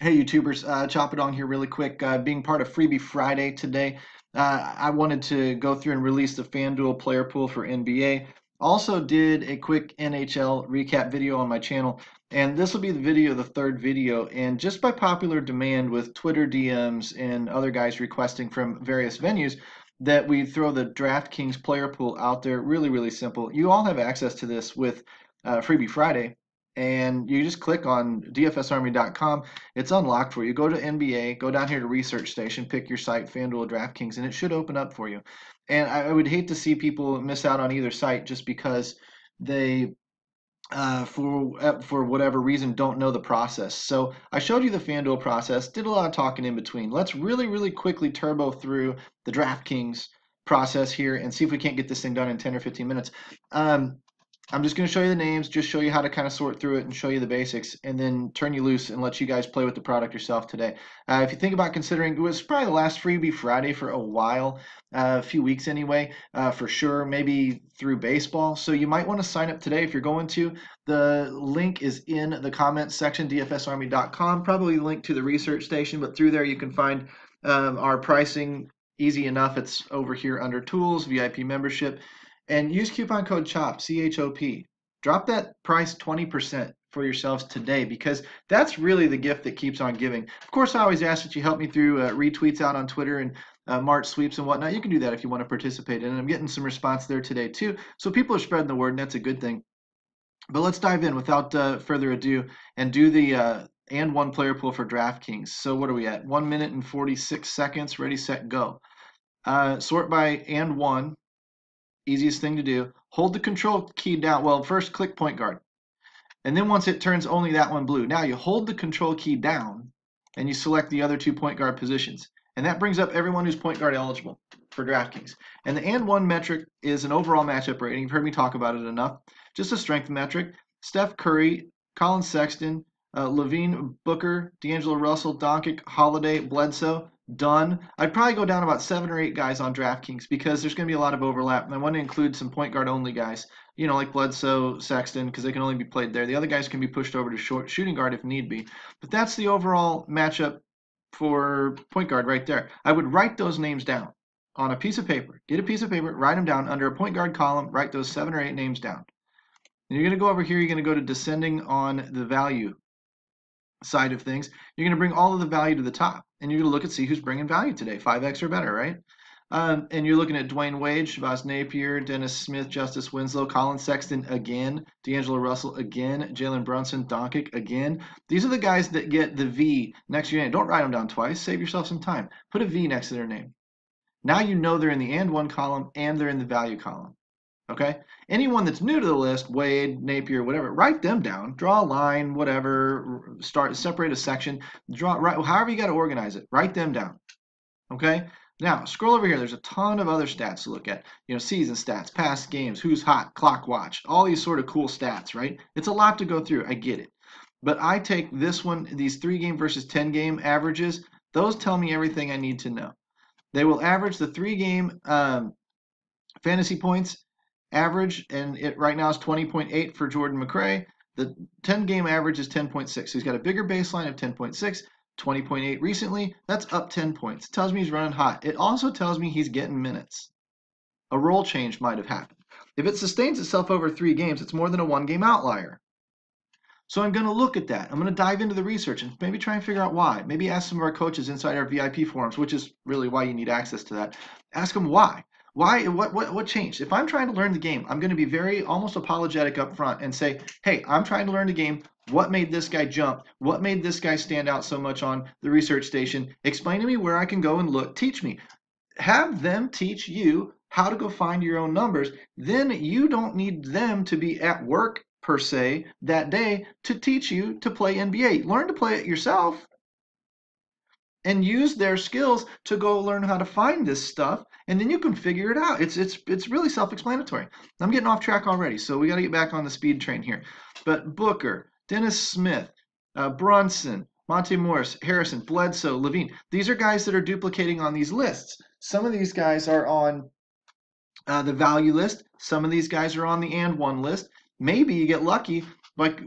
Hey YouTubers, Chop It On here really quick. Being part of Freebie Friday today, I wanted to go through and release the FanDuel player pool for NBA. Also did a quick NHL recap video on my channel, and this will be the video, the third video. And just by popular demand with Twitter DMs and other guys requesting from various venues that we throw the Draftkings player pool out there. Really, really simple. You all have access to this with Freebie Friday, and you just click on dfsarmy.com. It's unlocked for you. Go to NBA, go down here to Research Station, pick your site, FanDuel, DraftKings, and it should open up for you. And I would hate to see people miss out on either site just because they, for whatever reason, don't know the process. So I showed you the FanDuel process, did a lot of talking in between. Let's really, really quickly turbo through the DraftKings process here and see if we can't get this thing done in 10 or 15 minutes. I'm just going to show you the names, just show you how to kind of sort through it and show you the basics, and then turn you loose and let you guys play with the product yourself today. If you think about considering, it was probably the last Freebie Friday for a while, a few weeks anyway, for sure, maybe through baseball. So you might want to sign up today if you're going to. The link is in the comments section, dfsarmy.com, probably link to the research station, but through there you can find our pricing. Easy enough. It's over here under tools, VIP membership. And use coupon code CHOP, C-H-O-P. Drop that price 20% for yourselves today, because that's really the gift that keeps on giving. Of course, I always ask that you help me through retweets out on Twitter and March sweeps and whatnot. You can do that if you want to participate in it. I'm getting some response there today too. So people are spreading the word, and that's a good thing. But let's dive in without further ado and do the and one player pool for DraftKings. So what are we at? 1 minute and 46 seconds. Ready, set, go. Sort by and one. Easiest thing to do. Hold the control key down. Well, first click point guard. And then once it turns only that one blue, now you hold the control key down and you select the other two point guard positions. And that brings up everyone who's point guard eligible for DraftKings. And the and one metric is an overall matchup rating. You've heard me talk about it enough. Just a strength metric. Steph Curry, Colin Sexton, Levine, Booker, D'Angelo Russell, Doncic, Holiday, Bledsoe. Done. I'd probably go down about 7 or 8 guys on DraftKings because there's going to be a lot of overlap. And I want to include some point guard only guys, like Bledsoe, Sexton, because they can only be played there. The other guys can be pushed over to short shooting guard if need be. But that's the overall matchup for point guard right there. I would write those names down on a piece of paper. Get a piece of paper, write them down under a point guard column, write those 7 or 8 names down. And you're going to go over here, you're going to go to descending on the value side of things. You're going to bring all of the value to the top, and you're going to look and see who's bringing value today, 5x or better, right? And you're looking at Dwayne Wade, Shabazz Napier, Dennis Smith, Justice Winslow, Colin Sexton again, D'Angelo Russell again, Jalen Brunson, Doncic again. These are the guys that get the V next to your name. Don't write them down twice. Save yourself some time. Put a V next to their name. Now you know they're in the and one column and they're in the value column. Okay? Anyone that's new to the list, Wade, Napier, whatever, write them down. Draw a line, whatever. Separate a section. However you got to organize it. Write them down. Okay? Now, scroll over here. There's a ton of other stats to look at. Season stats, past games, who's hot, clock watch, all these sort of cool stats, right? It's a lot to go through. I get it. But I take this one, these 3-game versus 10-game averages. Those tell me everything I need to know. They will average the 3-game fantasy points average, and it right now is 20.8 for Jordan McRae. The 10-game average is 10.6. So he's got a bigger baseline of 10.6, 20.8 recently. That's up 10 points. It tells me he's running hot. It also tells me he's getting minutes. A role change might have happened. If it sustains itself over 3 games, it's more than a 1-game outlier. So I'm going to look at that. I'm going to dive into the research and maybe try and figure out why. Maybe ask some of our coaches inside our VIP forums, which is really why you need access to that. Ask them why. Why? What changed? If I'm trying to learn the game, I'm going to be very almost apologetic up front and say, hey, I'm trying to learn the game. What made this guy jump? What made this guy stand out so much on the research station? Explain to me where I can go and look. Teach me. Have them teach you how to go find your own numbers. Then you don't need them to be at work per se that day to teach you to play NBA. Learn to play it yourself and use their skills to go learn how to find this stuff, and then you can figure it out. It's really self-explanatory. I'm getting off track already, so we got to get back on the speed train here. But Booker, Dennis Smith, Brunson, Monte Morris, Harrison, Bledsoe, Levine, these are guys that are duplicating on these lists. Some of these guys are on the value list. Some of these guys are on the and one list. Maybe you get lucky like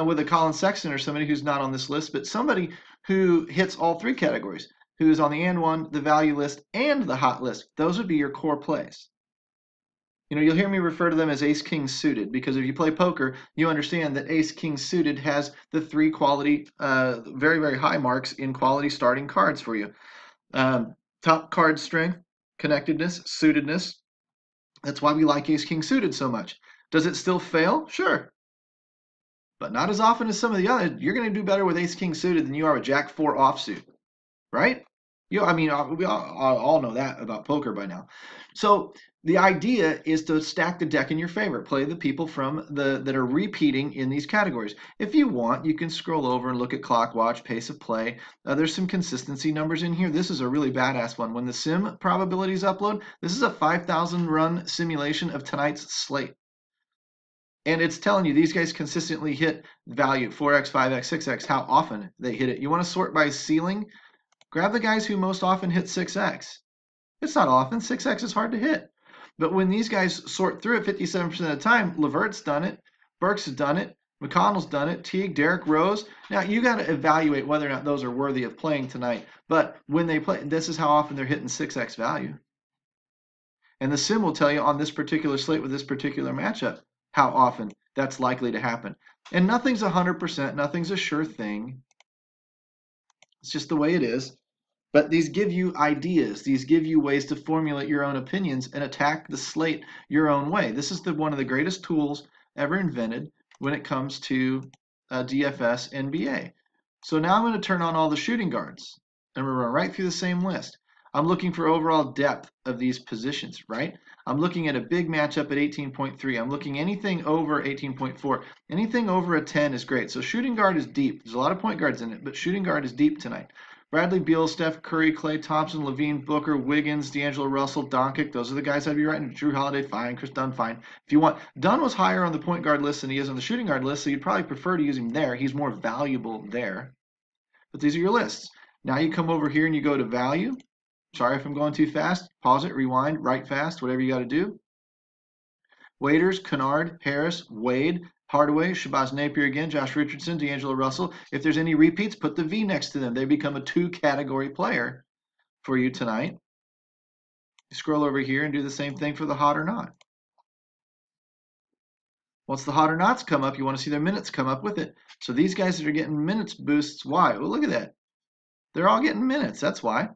with a Colin Sexton or somebody who's not on this list, but somebody who hits all three categories, who's on the and one, the value list, and the hot list. Those would be your core plays. You know, you'll hear me refer to them as ace king suited because if you play poker, you understand that ace king suited has the three quality, very, very high marks in quality starting cards for you. Top card strength, connectedness, suitedness. That's why we like ace king suited so much. Does it still fail? Sure. But not as often as some of the others. You're going to do better with ace king suited than you are with jack 4 offsuit, right? I mean, we all know that about poker by now. So the idea is to stack the deck in your favor. Play the people from that are repeating in these categories. If you want, you can scroll over and look at clock watch, pace of play. There's some consistency numbers in here. This is a really badass one. When the sim probabilities upload, this is a 5,000 run simulation of tonight's slate. And it's telling you these guys consistently hit value 4x, 5x, 6x, how often they hit it. You want to sort by ceiling? Grab the guys who most often hit 6x. It's not often. 6x is hard to hit. But when these guys sort through it 57% of the time, Levert's done it, Burks has done it, McConnell's done it, Teague, Derek Rose. Now, you got to evaluate whether or not those are worthy of playing tonight. But when they play, this is how often they're hitting 6x value. And the sim will tell you on this particular slate with this particular matchup how often that's likely to happen. And nothing's 100%, nothing's a sure thing. It's just the way it is. But these give you ideas. These give you ways to formulate your own opinions and attack the slate your own way. This is one of the greatest tools ever invented when it comes to DFS NBA. So now I'm going to turn on all the shooting guards. And we're going to run right through the same list. I'm looking for overall depth of these positions, right? I'm looking at a big matchup at 18.3. I'm looking anything over 18.4. Anything over a 10 is great. So shooting guard is deep. There's a lot of point guards in it, but shooting guard is deep tonight. Bradley Beal, Steph Curry, Klay Thompson, Levine, Booker, Wiggins, D'Angelo Russell, Doncic. Those are the guys I'd be writing. Drew Holiday, fine. Chris Dunn, fine. If you want, Dunn was higher on the point guard list than he is on the shooting guard list, so you'd probably prefer to use him there. He's more valuable there. But these are your lists. Now you come over here and you go to value. Sorry if I'm going too fast. Pause it, rewind, write fast, whatever you got to do. Waiters, Kennard, Harris, Wade, Hardaway, Shabazz Napier again, Josh Richardson, D'Angelo Russell. If there's any repeats, put the V next to them. They become a 2-category player for you tonight. You scroll over here and do the same thing for the hot or not. Once the hot or nots come up, you want to see their minutes come up with it. So these guys that are getting minutes boosts, why? Well, look at that. They're all getting minutes. That's why.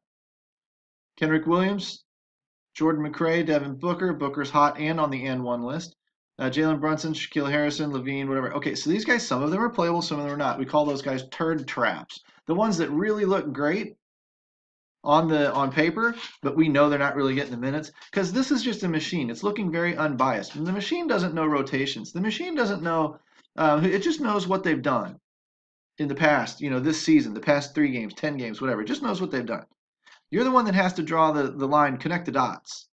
Kenrick Williams, Jordan McRae, Devin Booker. Booker's hot and on the N1 list. Jalen Brunson, Shaquille Harrison, Levine, whatever. Okay, so these guys, some of them are playable, some of them are not. We call those guys turd traps. The ones that really look great on paper, but we know they're not really getting the minutes because this is just a machine. It's looking very unbiased. And the machine doesn't know rotations. The machine doesn't know. It just knows what they've done in the past. You know, this season, the past 3 games, 10 games, whatever. It just knows what they've done. You're the one that has to draw the line, connect the dots,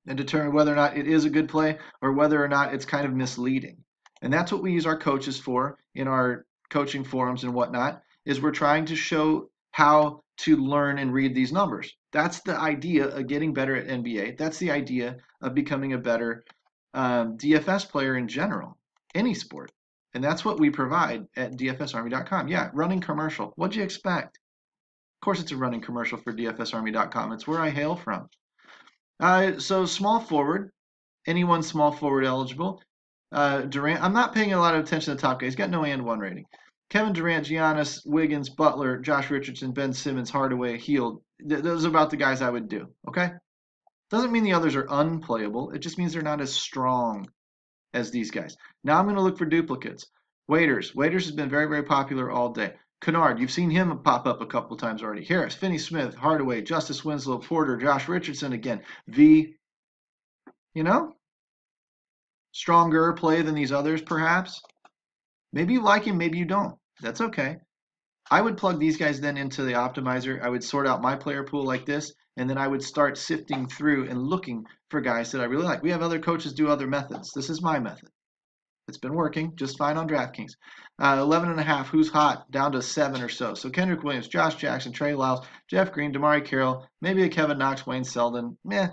and determine whether or not it is a good play or whether or not it's kind of misleading. And that's what we use our coaches for in our coaching forums and whatnot, is we're trying to show how to learn and read these numbers. That's the idea of getting better at NBA. That's the idea of becoming a better DFS player in general, any sport. And that's what we provide at dfsarmy.com. Yeah, running commercial. What'd you expect? Of course it's a running commercial for dfsarmy.com. It's where I hail from. So small forward, anyone small forward eligible. Durant, I'm not paying a lot of attention to the top guys. He's got no and 1 rating. Kevin Durant, Giannis, Wiggins, Butler, Josh Richardson, Ben Simmons, Hardaway, Hield. Those are about the guys I would do, okay? Doesn't mean the others are unplayable. It just means they're not as strong as these guys. Now I'm going to look for duplicates. Waiters. Waiters has been very, very popular all day. Kennard, you've seen him pop up a couple of times already. Harris, Finney-Smith, Hardaway, Justice Winslow, Porter, Josh Richardson again. V, you know, stronger play than these others perhaps. Maybe you like him, maybe you don't. That's okay. I would plug these guys then into the optimizer. I would sort out my player pool like this, and then I would start sifting through and looking for guys that I really like. We have other coaches do other methods. This is my method. It's been working just fine on DraftKings. 11.5, who's hot, down to 7 or so. So Kendrick Williams, Josh Jackson, Trey Lyles, Jeff Green, Damari Carroll, maybe a Kevin Knox, Wayne Selden. Meh.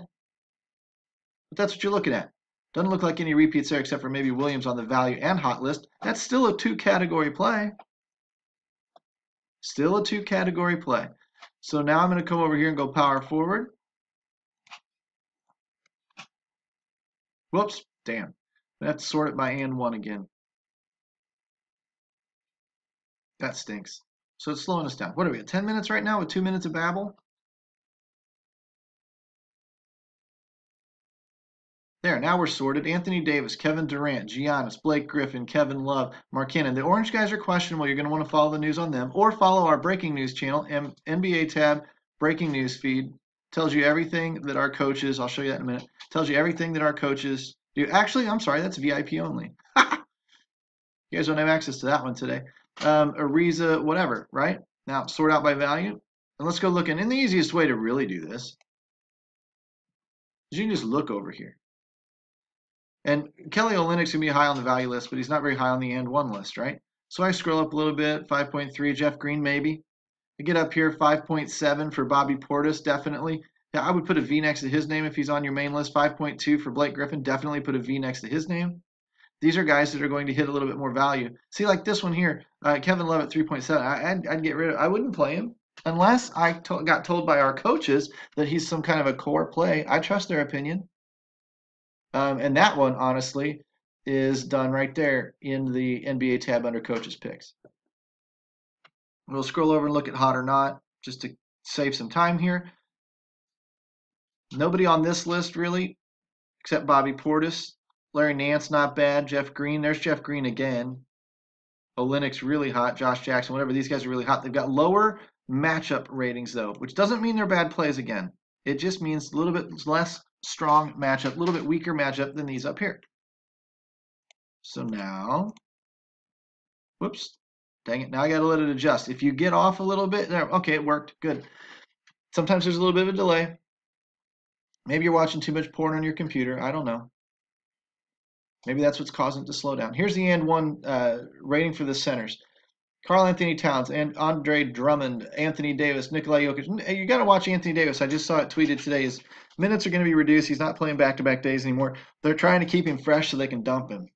But that's what you're looking at. Doesn't look like any repeats there except for maybe Williams on the value and hot list. That's still a 2-category play. Still a 2-category play. So now I'm going to come over here and go power forward. Whoops, damn. I have to sort it by and one again. That stinks. So it's slowing us down. What are we at, 10 minutes right now with 2 minutes of babble? There, now we're sorted. Anthony Davis, Kevin Durant, Giannis, Blake Griffin, Kevin Love, Mark Cannon. The orange guys are questionable. You're going to want to follow the news on them or follow our breaking news channel, NBA tab, breaking news feed. Tells you everything that our coaches, I'll show you that in a minute, tells you everything that our coaches do. Actually, I'm sorry, that's VIP only. You guys don't have access to that one today. Ariza, whatever, right? Now, sort out by value. And let's go looking. And the easiest way to really do this is you can just look over here. And Kelly Olynyk's going to be high on the value list, but he's not very high on the and one list, right? So I scroll up a little bit, 5.3, Jeff Green maybe. I get up here, 5.7 for Bobby Portis, definitely. Yeah, I would put a V next to his name if he's on your main list. 5.2 for Blake Griffin, definitely put a V next to his name. These are guys that are going to hit a little bit more value. See, like this one here, Kevin Love at 3.7. I'd get rid of. I wouldn't play him unless I got told by our coaches that he's some kind of a core play. I trust their opinion. And that one, honestly, is done right there in the NBA tab under coaches picks. We'll scroll over and look at hot or not just to save some time here. Nobody on this list really, except Bobby Portis. Larry Nance, not bad. Jeff Green, there's Jeff Green again. Olynyk's really hot. Josh Jackson, whatever. These guys are really hot. They've got lower matchup ratings, though, which doesn't mean they're bad plays again. It just means a little bit less strong matchup, a little bit weaker matchup than these up here. So now, whoops, dang it. Now I got to let it adjust. If you get off a little bit, there, okay, it worked. Good. Sometimes there's a little bit of a delay. Maybe you're watching too much porn on your computer. I don't know. Maybe that's what's causing it to slow down. Here's the and one rating for the centers. Karl Anthony Towns, and Andre Drummond, Anthony Davis, Nikola Jokic. You got to watch Anthony Davis. I just saw it tweeted today. His minutes are going to be reduced. He's not playing back-to-back days anymore. They're trying to keep him fresh so they can dump him.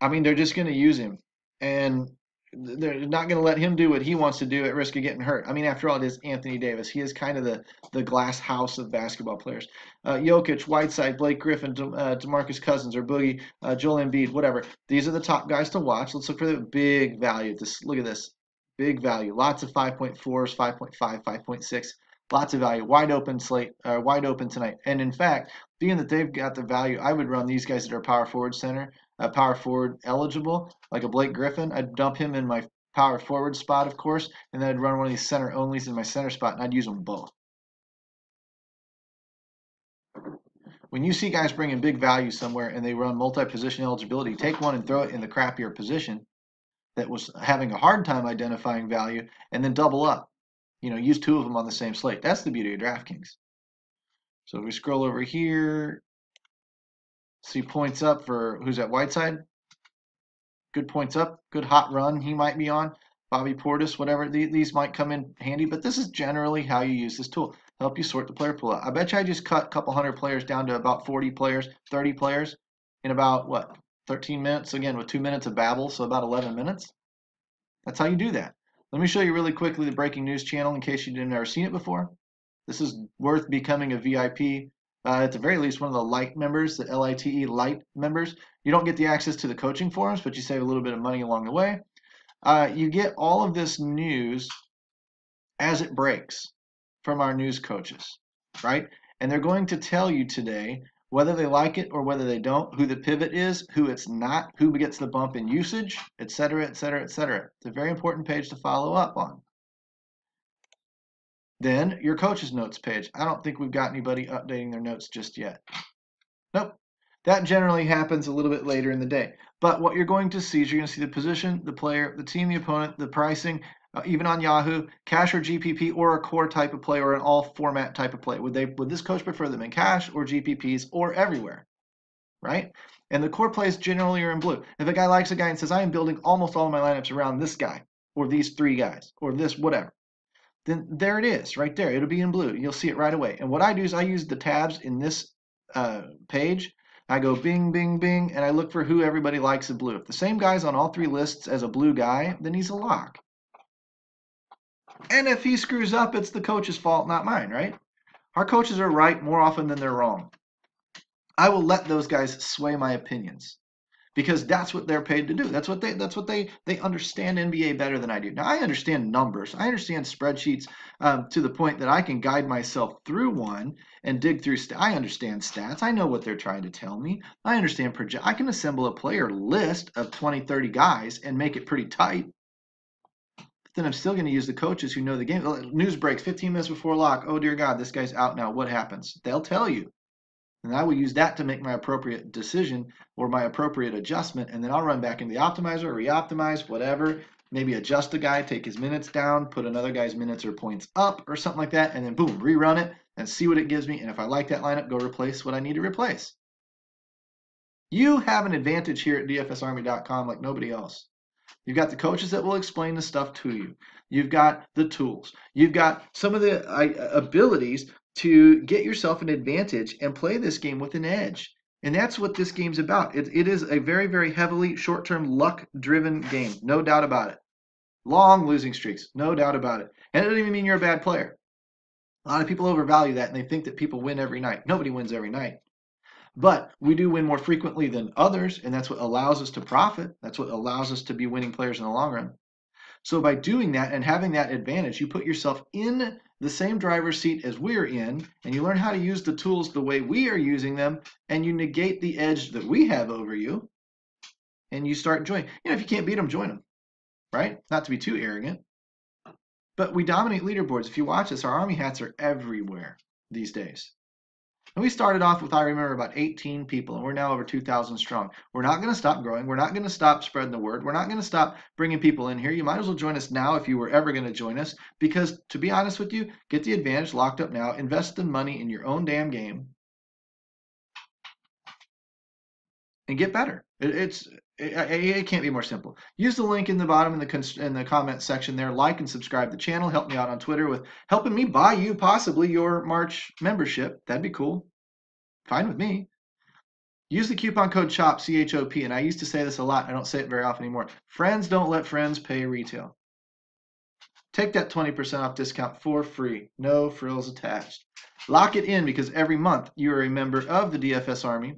I mean, they're just going to use him. And they're not going to let him do what he wants to do at risk of getting hurt. I mean, after all, it is Anthony Davis. He is kind of the glass house of basketball players. Jokic, Whiteside, Blake Griffin, DeMarcus Cousins, or Boogie, Joel Embiid, whatever. These are the top guys to watch. Let's look for the big value. Look at this. Big value. Lots of 5.4s, 5.5, 5.6. Lots of value. Wide open slate, wide open tonight. And in fact, being that they've got the value, I would run these guys that are power forward center. Power forward eligible, like a Blake Griffin. I'd dump him in my power forward spot, of course, and then I'd run one of these center onlys in my center spot, and I'd use them both. When you see guys bringing big value somewhere and they run multi-position eligibility, take one and throw it in the crappier position that was having a hard time identifying value, and then double up. You know, use two of them on the same slate. That's the beauty of DraftKings. So if we scroll over here, see points up for who's at Whiteside. Good points up, good hot run he might be on. Bobby Portis, whatever. These might come in handy, but this is generally how you use this tool. Help you sort the player pool out. I bet you I just cut a couple hundred players down to about 40 players, 30 players in about, what, 13 minutes? Again, with 2 minutes of babble, so about 11 minutes. That's how you do that. Let me show you really quickly the breaking news channel in case you've never seen it before. This is worth becoming a VIP. At the very least, one of the light members, the LITE light members. You don't get the access to the coaching forums, but you save a little bit of money along the way. You get all of this news as it breaks from our news coaches, right? And they're going to tell you today whether they like it or whether they don't, who the pivot is, who it's not, who gets the bump in usage, etc., etc., etc. It's a very important page to follow up on. Then your coach's notes page. I don't think we've got anybody updating their notes just yet. Nope. That generally happens a little bit later in the day. But what you're going to see is you're going to see the position, the player, the team, the opponent, the pricing, even on Yahoo, cash or GPP, or a core type of play, or an all format type of play. Would this coach prefer them in cash or GPPs or everywhere, right? And the core plays generally are in blue. If a guy likes a guy and says, I am building almost all of my lineups around this guy, or these three guys, or this whatever, then there it is, right there. It'll be in blue. You'll see it right away. And what I do is I use the tabs in this page. I go bing, bing, bing, and I look for who everybody likes in blue. If the same guy's on all 3 lists as a blue guy, then he's a lock. And if he screws up, it's the coach's fault, not mine, right? Our coaches are right more often than they're wrong. I will let those guys sway my opinions because that's what they're paid to do. That's what they understand NBA better than I do. Now I understand numbers. I understand spreadsheets to the point that I can guide myself through one and dig through. I understand stats. I know what they're trying to tell me. I understand project. I can assemble a player list of 20, 30 guys and make it pretty tight. Then I'm still going to use the coaches who know the game. News breaks 15 minutes before lock. Oh, dear God, this guy's out now. What happens? They'll tell you. And I will use that to make my appropriate decision or my appropriate adjustment. And then I'll run back into the optimizer, re-optimize, whatever. Maybe adjust a guy, take his minutes down, put another guy's minutes or points up or something like that. And then boom, rerun it and see what it gives me. And if I like that lineup, go replace what I need to replace. You have an advantage here at DFSArmy.com like nobody else. You've got the coaches that will explain the stuff to you. You've got the tools. You've got some of the abilities to get yourself an advantage and play this game with an edge. And that's what this game's about. It is a very, very heavily short-term luck-driven game. No doubt about it. Long losing streaks. No doubt about it. And it doesn't even mean you're a bad player. A lot of people overvalue that and they think that people win every night. Nobody wins every night. But we do win more frequently than others, and that's what allows us to profit. That's what allows us to be winning players in the long run. So by doing that and having that advantage, you put yourself in the same driver's seat as we're in, and you learn how to use the tools the way we are using them, and you negate the edge that we have over you, and you start enjoying. If you can't beat them, join them, right? Not to be too arrogant. But we dominate leaderboards. If you watch us, our Army hats are everywhere these days. And we started off with, I remember, about 18 people, and we're now over 2,000 strong. We're not going to stop growing. We're not going to stop spreading the word. We're not going to stop bringing people in here. You might as well join us now if you were ever going to join us, because to be honest with you, get the advantage locked up now. Invest the money in your own damn game and get better. It can't be more simple. Use the link in the bottom in the comment section there. Like and subscribe to the channel. Help me out on Twitter with helping me buy you possibly your March membership. That'd be cool. Fine with me. Use the coupon code CHOP, C-H-O-P, and I used to say this a lot. I don't say it very often anymore. Friends don't let friends pay retail. Take that 20% off discount for free. No frills attached. Lock it in because every month you are a member of the DFS Army.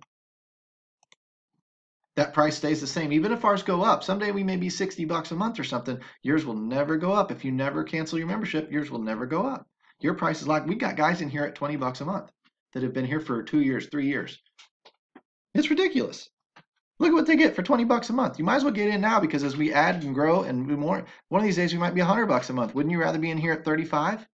That price stays the same. Even if ours go up, someday we may be $60 a month or something. Yours will never go up. If you never cancel your membership, yours will never go up. Your price is locked. We got guys in here at $20 a month that have been here for 2 years, 3 years. It's ridiculous. Look at what they get for $20 a month. You might as well get in now because as we add and grow and do more, one of these days we might be $100 a month. Wouldn't you rather be in here at 35?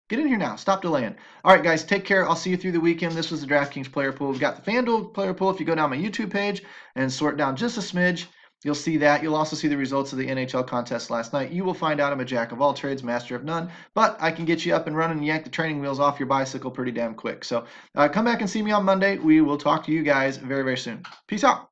Get in here now. Stop delaying. All right, guys, take care. I'll see you through the weekend. This was the Draftkings player pool. We've got the FanDuel player pool. If you go down my YouTube page and sort down just a smidge, you'll see that. You'll also see the results of the NHL contest last night. You will find out I'm a jack of all trades, master of none, but I can get you up and running and yank the training wheels off your bicycle pretty damn quick. So come back and see me on Monday. We will talk to you guys very, very soon. Peace out.